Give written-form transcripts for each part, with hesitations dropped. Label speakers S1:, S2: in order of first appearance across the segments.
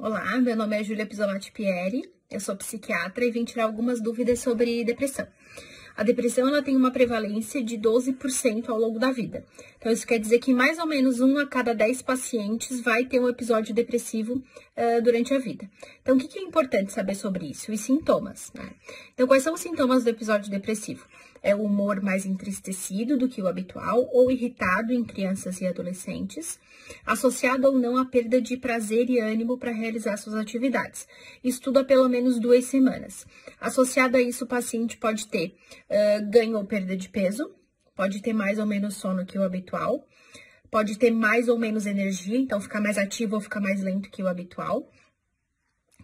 S1: Olá, meu nome é Júlia Pisolatti Pieri, eu sou psiquiatra e vim tirar algumas dúvidas sobre depressão. A depressão ela tem uma prevalência de 12% ao longo da vida. Então, isso quer dizer que mais ou menos 1 a cada 10 pacientes vai ter um episódio depressivo durante a vida. Então, o que é importante saber sobre isso? Os sintomas, né? Então, quais são os sintomas do episódio depressivo? É o humor mais entristecido do que o habitual ou irritado em crianças e adolescentes, associado ou não à perda de prazer e ânimo para realizar suas atividades. Isso tudo há pelo menos 2 semanas. Associado a isso, o paciente pode ter ganho ou perda de peso, pode ter mais ou menos sono que o habitual, pode ter mais ou menos energia, então ficar mais ativo ou ficar mais lento que o habitual.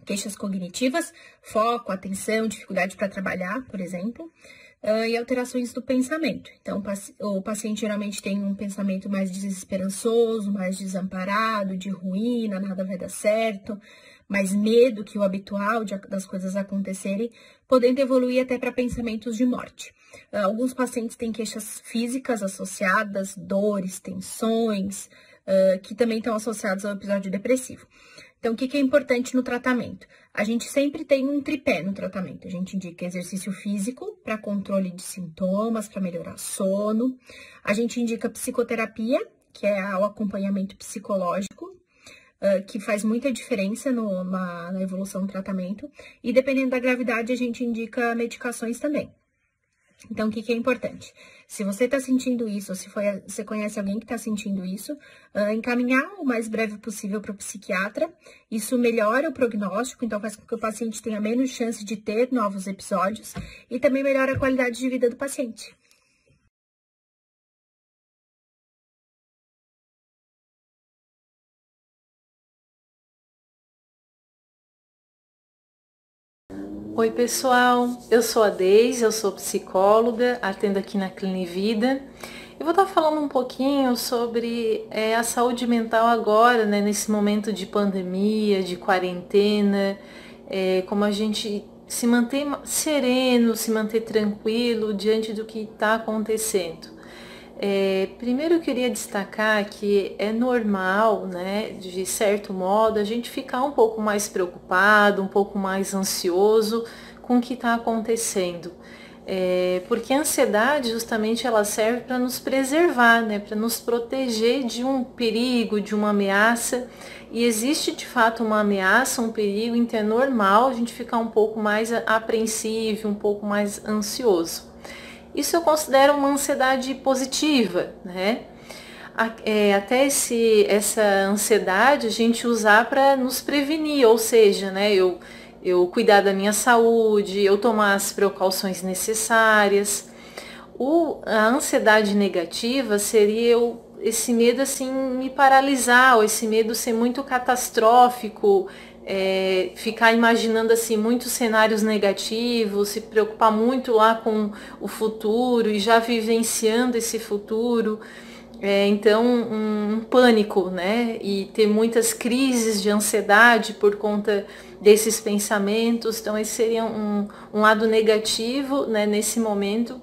S1: Queixas cognitivas, foco, atenção, dificuldade para trabalhar, por exemplo. E alterações do pensamento. Então, o paciente geralmente tem um pensamento mais desesperançoso, mais desamparado, de ruína, nada vai dar certo, mais medo que o habitual das coisas acontecerem, podendo evoluir até para pensamentos de morte. Alguns pacientes têm queixas físicas associadas, dores, tensões, que também estão associados ao episódio depressivo. Então, o que é importante no tratamento? A gente sempre tem um tripé no tratamento. A gente indica exercício físico para controle de sintomas, para melhorar sono. A gente indica psicoterapia, que é o acompanhamento psicológico, que faz muita diferença na evolução do tratamento. E dependendo da gravidade, a gente indica medicações também. Então, o que é importante? Se você está sentindo isso, ou se você conhece alguém que está sentindo isso, encaminhar o mais breve possível para o psiquiatra. Isso melhora o prognóstico, então faz com que o paciente tenha menos chance de ter novos episódios e também melhora a qualidade de vida do paciente.
S2: Oi pessoal, eu sou a Deise, eu sou psicóloga, atendo aqui na Clinivida. Eu vou estar falando um pouquinho sobre a saúde mental agora, né, nesse momento de pandemia, de quarentena, como a gente se manter sereno, se manter tranquilo diante do que está acontecendo. Primeiro eu queria destacar que é normal, né, de certo modo, a gente ficar um pouco mais preocupado, um pouco mais ansioso com o que está acontecendo. Porque a ansiedade justamente ela serve para nos preservar, né, para nos proteger de um perigo, de uma ameaça. E existe de fato uma ameaça, um perigo, então é normal a gente ficar um pouco mais apreensivo, um pouco mais ansioso. Isso eu considero uma ansiedade positiva, né? Até essa ansiedade a gente usar para nos prevenir, ou seja, né, eu cuidar da minha saúde, eu tomar as precauções necessárias. A ansiedade negativa seria esse medo assim me paralisar, ou esse medo ser muito catastrófico, ficar imaginando assim muitos cenários negativos, se preocupar muito lá com o futuro e já vivenciando esse futuro. Então um pânico, né? E ter muitas crises de ansiedade por conta desses pensamentos. Então esse seria um lado negativo, né, nesse momento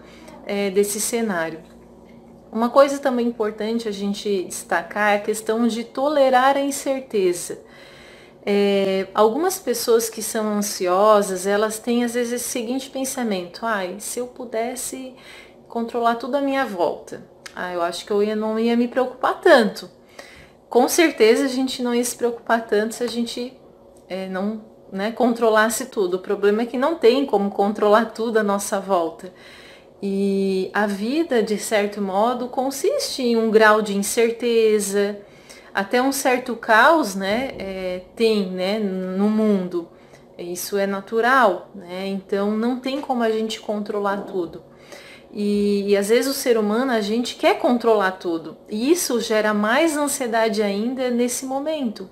S2: desse cenário. Uma coisa também importante a gente destacar é a questão de tolerar a incerteza. Algumas pessoas que são ansiosas, elas têm às vezes esse seguinte pensamento: se eu pudesse controlar tudo à minha volta, eu acho que não ia me preocupar tanto. Com certeza a gente não ia se preocupar tanto se a gente não, né, controlasse tudo. O problema é que não tem como controlar tudo à nossa volta. E a vida, de certo modo, consiste em um grau de incerteza, até um certo caos, né, tem, né, no mundo. Isso é natural, né? Então não tem como a gente controlar tudo. E às vezes o ser humano, a gente quer controlar tudo. E isso gera mais ansiedade ainda nesse momento.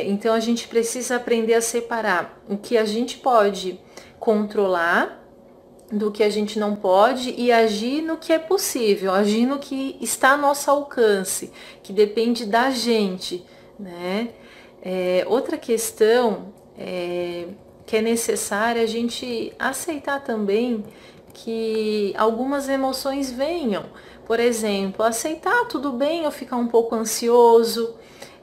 S2: Então a gente precisa aprender a separar o que a gente pode controlar do que a gente não pode e agir no que é possível, agir no que está ao nosso alcance, que depende da gente, né? Outra questão que é necessária a gente aceitar também que algumas emoções venham. Por exemplo, aceitar tudo bem eu ficar um pouco ansioso,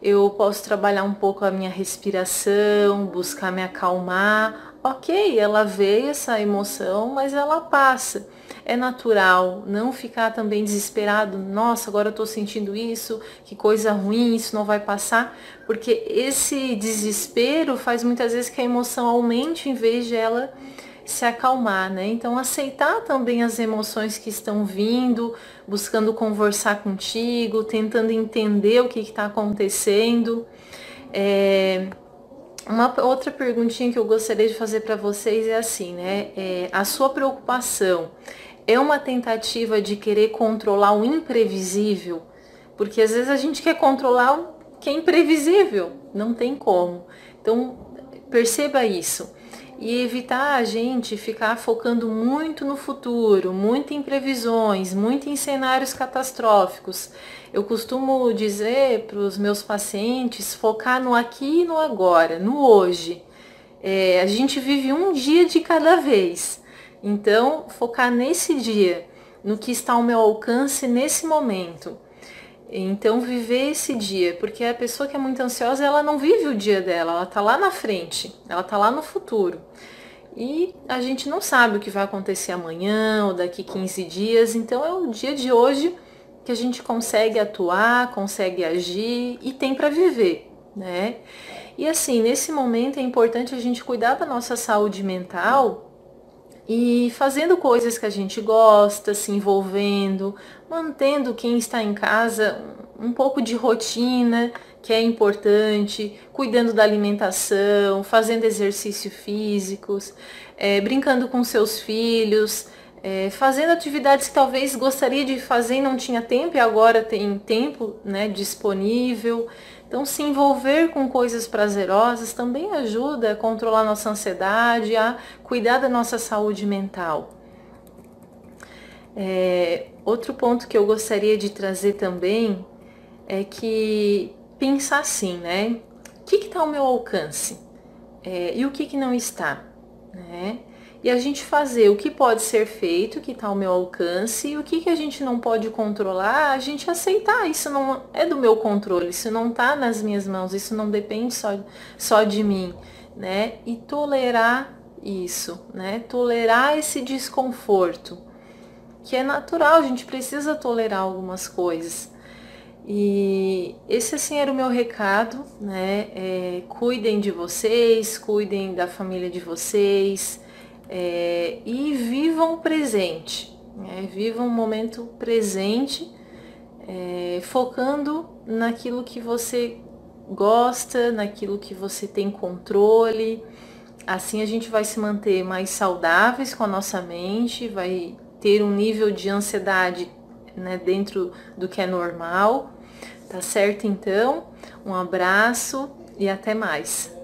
S2: eu posso trabalhar um pouco a minha respiração, buscar me acalmar. Ok, ela veio essa emoção, mas ela passa. É natural, não ficar também desesperado, nossa, agora eu tô sentindo isso, que coisa ruim, isso não vai passar, porque esse desespero faz muitas vezes que a emoção aumente em vez de ela se acalmar, né? Então aceitar também as emoções que estão vindo, buscando conversar contigo, tentando entender o que está acontecendo. Uma outra perguntinha que eu gostaria de fazer para vocês é assim, né? A sua preocupação é uma tentativa de querer controlar o imprevisível? Porque às vezes a gente quer controlar o que é imprevisível, não tem como. Então, perceba isso. E evitar a gente ficar focando muito no futuro, muito em previsões, muito em cenários catastróficos. Eu costumo dizer para os meus pacientes focar no aqui e no agora, no hoje. A gente vive um dia de cada vez. Então, focar nesse dia, no que está ao meu alcance nesse momento. Então, viver esse dia, porque a pessoa que é muito ansiosa, ela não vive o dia dela, ela está lá na frente, ela está lá no futuro. E a gente não sabe o que vai acontecer amanhã ou daqui 15 dias, então é o dia de hoje que a gente consegue atuar, consegue agir e tem para viver, né? E assim, nesse momento é importante a gente cuidar da nossa saúde mental e fazendo coisas que a gente gosta, se envolvendo, mantendo quem está em casa um pouco de rotina, que é importante, cuidando da alimentação, fazendo exercícios físicos, brincando com seus filhos, fazendo atividades que talvez gostaria de fazer e não tinha tempo e agora tem tempo, né, disponível. Então, se envolver com coisas prazerosas também ajuda a controlar nossa ansiedade, a cuidar da nossa saúde mental. Outro ponto que eu gostaria de trazer também é que pensar assim, né? O que está ao meu alcance? E o que não está, né? E a gente fazer o que pode ser feito, o que está ao meu alcance, e o que a gente não pode controlar, a gente aceitar. Isso não é do meu controle, isso não está nas minhas mãos, isso não depende só de mim, né? E tolerar isso, né? Tolerar esse desconforto, que é natural, a gente precisa tolerar algumas coisas. E esse assim era o meu recado, né? Cuidem de vocês, cuidem da família de vocês, e vivam o presente, né? Vivam o momento presente, focando naquilo que você gosta, naquilo que você tem controle. Assim a gente vai se manter mais saudáveis com a nossa mente, vai ter um nível de ansiedade, né, dentro do que é normal. Tá certo, então? Um abraço e até mais.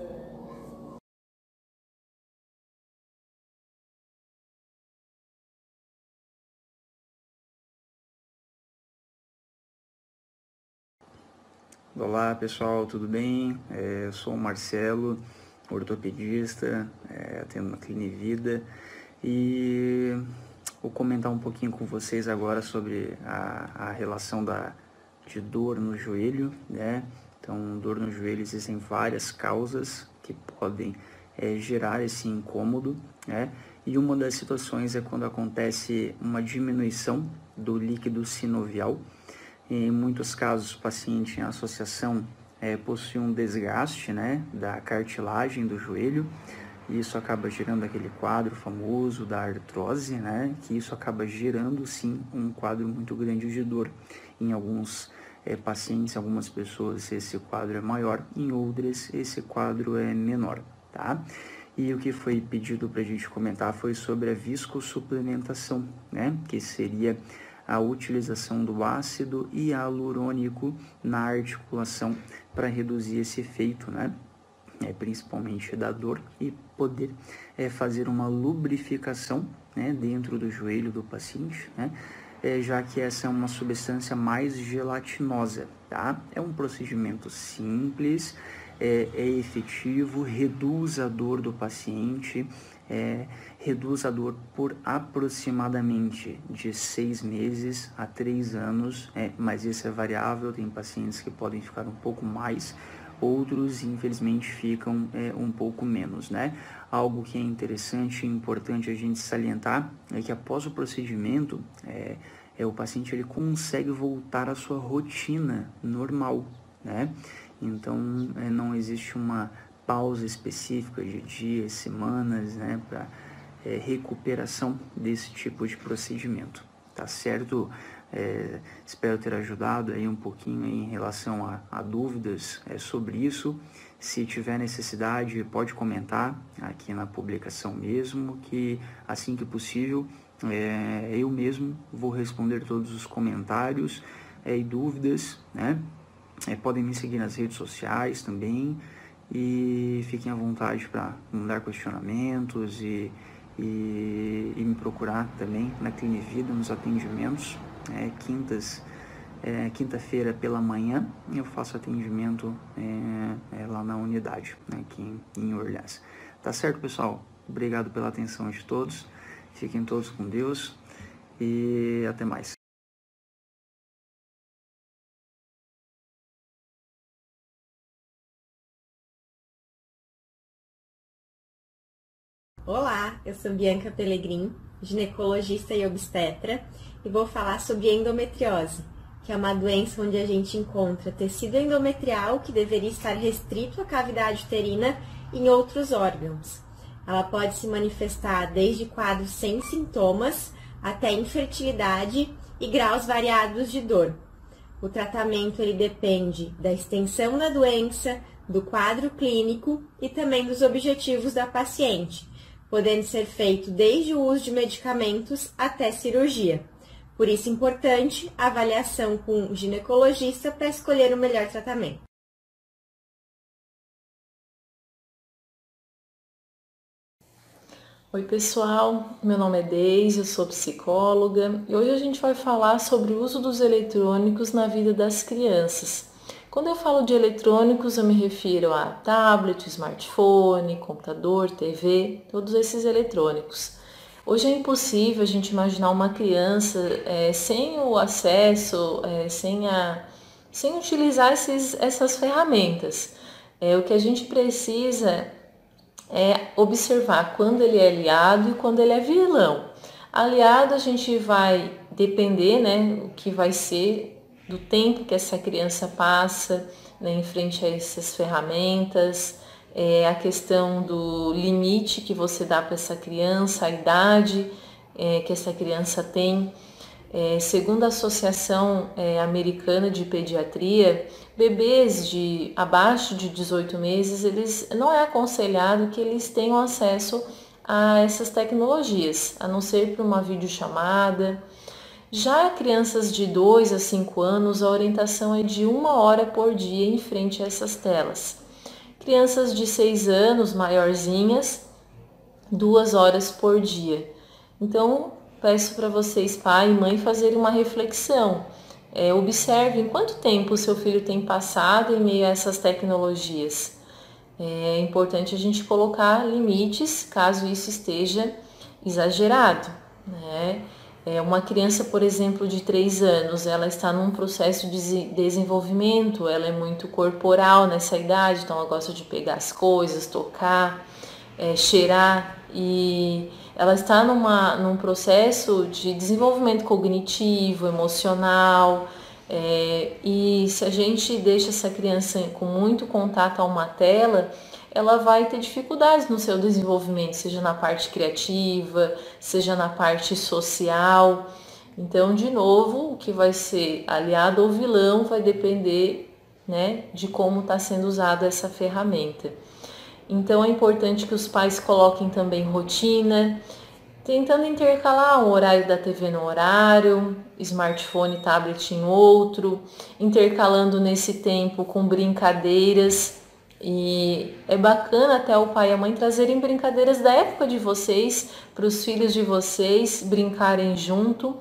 S3: Olá pessoal, tudo bem? Eu sou o Marcelo, ortopedista, atendo na Clinivida e vou comentar um pouquinho com vocês agora sobre a relação de dor no joelho, né? Então, dor no joelho, existem várias causas que podem gerar esse incômodo, né? E uma das situações é quando acontece uma diminuição do líquido sinovial. Em muitos casos, o paciente em associação possui um desgaste, né, da cartilagem do joelho, e isso acaba gerando aquele quadro famoso da artrose, né, que isso acaba gerando, sim, um quadro muito grande de dor. Em alguns pacientes, algumas pessoas, esse quadro é maior, em outras, esse quadro é menor, tá? E o que foi pedido para a gente comentar foi sobre a viscosupplementação, né, que seria a utilização do ácido hialurônico na articulação para reduzir esse efeito, né? Principalmente da dor, e poder fazer uma lubrificação, né, dentro do joelho do paciente, né? Já que essa é uma substância mais gelatinosa, tá? É um procedimento simples, é efetivo, reduz a dor do paciente, reduz a dor por aproximadamente de 6 meses a 3 anos, mas isso é variável, tem pacientes que podem ficar um pouco mais, outros infelizmente ficam um pouco menos, né? Algo que é interessante e importante a gente salientar é que após o procedimento, o paciente ele consegue voltar à sua rotina normal, né? Então, não existe uma pausa específica de dias, semanas, né, para recuperação desse tipo de procedimento, tá certo? Espero ter ajudado aí um pouquinho aí em relação a dúvidas sobre isso. Se tiver necessidade, pode comentar aqui na publicação mesmo, que assim que possível, eu mesmo vou responder todos os comentários e dúvidas, né? Podem me seguir nas redes sociais também e fiquem à vontade para mandar questionamentos e me procurar também na Clinivida, nos atendimentos. Quinta-feira pela manhã eu faço atendimento lá na unidade, né, aqui em Orleans. Tá certo, pessoal? Obrigado pela atenção de todos. Fiquem todos com Deus e até mais.
S4: Olá, eu sou Bianca Pelegrin, ginecologista e obstetra, e vou falar sobre endometriose, que é uma doença onde a gente encontra tecido endometrial que deveria estar restrito à cavidade uterina em outros órgãos. Ela pode se manifestar desde quadros sem sintomas até infertilidade e graus variados de dor. O tratamento ele depende da extensão da doença, do quadro clínico e também dos objetivos da paciente, podendo ser feito desde o uso de medicamentos até cirurgia. Por isso é importante a avaliação com o ginecologista para escolher o melhor tratamento.
S2: Oi pessoal, meu nome é Deise, eu sou psicóloga e hoje a gente vai falar sobre o uso dos eletrônicos na vida das crianças. Quando eu falo de eletrônicos, eu me refiro a tablet, smartphone, computador, TV, todos esses eletrônicos. Hoje é impossível a gente imaginar uma criança sem o acesso, sem utilizar essas ferramentas. O que a gente precisa é observar quando ele é aliado e quando ele é vilão. Aliado a gente vai depender, né, o que vai ser do tempo que essa criança passa, né, em frente a essas ferramentas, a questão do limite que você dá para essa criança, a idade que essa criança tem. Segundo a Associação Americana de Pediatria, bebês abaixo de 18 meses, não é aconselhado que eles tenham acesso a essas tecnologias, a não ser por uma videochamada. Já crianças de 2 a 5 anos, a orientação é de 1 hora por dia em frente a essas telas. Crianças de 6 anos, maiorzinhas, 2 horas por dia. Então, peço para vocês, pai e mãe, fazerem uma reflexão. Observem quanto tempo o seu filho tem passado em meio a essas tecnologias. É importante a gente colocar limites caso isso esteja exagerado, né? Uma criança, por exemplo, de 3 anos, ela está num processo de desenvolvimento, ela é muito corporal nessa idade, então ela gosta de pegar as coisas, tocar, cheirar, e ela está num processo de desenvolvimento cognitivo, emocional, e se a gente deixa essa criança com muito contato a uma tela, ela vai ter dificuldades no seu desenvolvimento, seja na parte criativa, seja na parte social. Então, de novo, o que vai ser aliado ou vilão vai depender, né, de como está sendo usada essa ferramenta. Então, é importante que os pais coloquem também rotina, tentando intercalar o horário da TV no horário, smartphone, tablet em outro, intercalando nesse tempo com brincadeiras. E é bacana até o pai e a mãe trazerem brincadeiras da época de vocês para os filhos de vocês brincarem junto.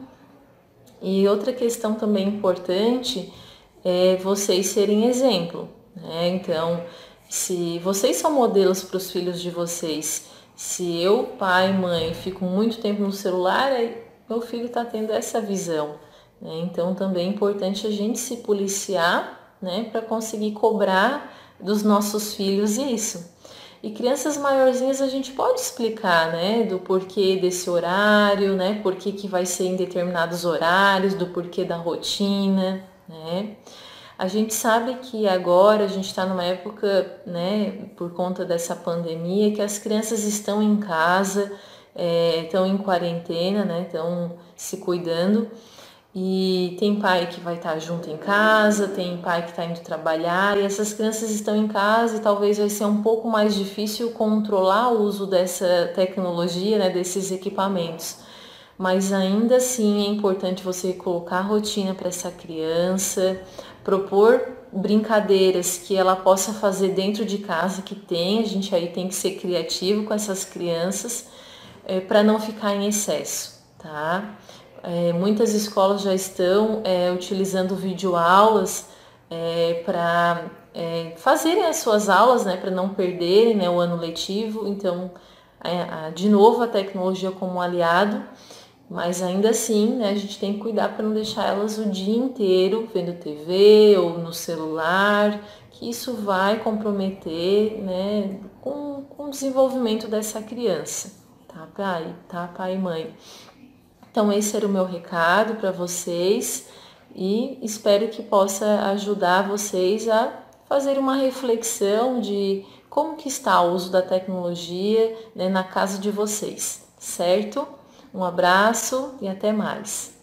S2: E outra questão também importante é vocês serem exemplo, né? Então, Se vocês são modelos para os filhos de vocês, se eu, pai, mãe, fico muito tempo no celular, aí meu filho está tendo essa visão, né? Então também é importante a gente se policiar, né, para conseguir cobrar dos nossos filhos isso. E crianças maiorzinhas a gente pode explicar, né, do porquê desse horário, né, por que vai ser em determinados horários, do porquê da rotina, né. A gente sabe que agora a gente está numa época, né, por conta dessa pandemia, que as crianças estão em casa, estão em quarentena, né, estão se cuidando. E tem pai que vai estar junto em casa, tem pai que está indo trabalhar, e essas crianças estão em casa e talvez vai ser um pouco mais difícil controlar o uso dessa tecnologia, né, desses equipamentos. Mas ainda assim é importante você colocar rotina para essa criança, propor brincadeiras que ela possa fazer dentro de casa, que tem, a gente aí tem que ser criativo com essas crianças, para não ficar em excesso, tá? Muitas escolas já estão utilizando videoaulas para fazerem as suas aulas, né, para não perderem, né, o ano letivo. Então, de novo, a tecnologia como aliado, mas ainda assim, né, a gente tem que cuidar para não deixar elas o dia inteiro vendo TV ou no celular, que isso vai comprometer, né, com o desenvolvimento dessa criança, tá, pai? Tá, pai e mãe? Então esse era o meu recado para vocês e espero que possa ajudar vocês a fazer uma reflexão de como que está o uso da tecnologia, né, na casa de vocês, certo? Um abraço e até mais.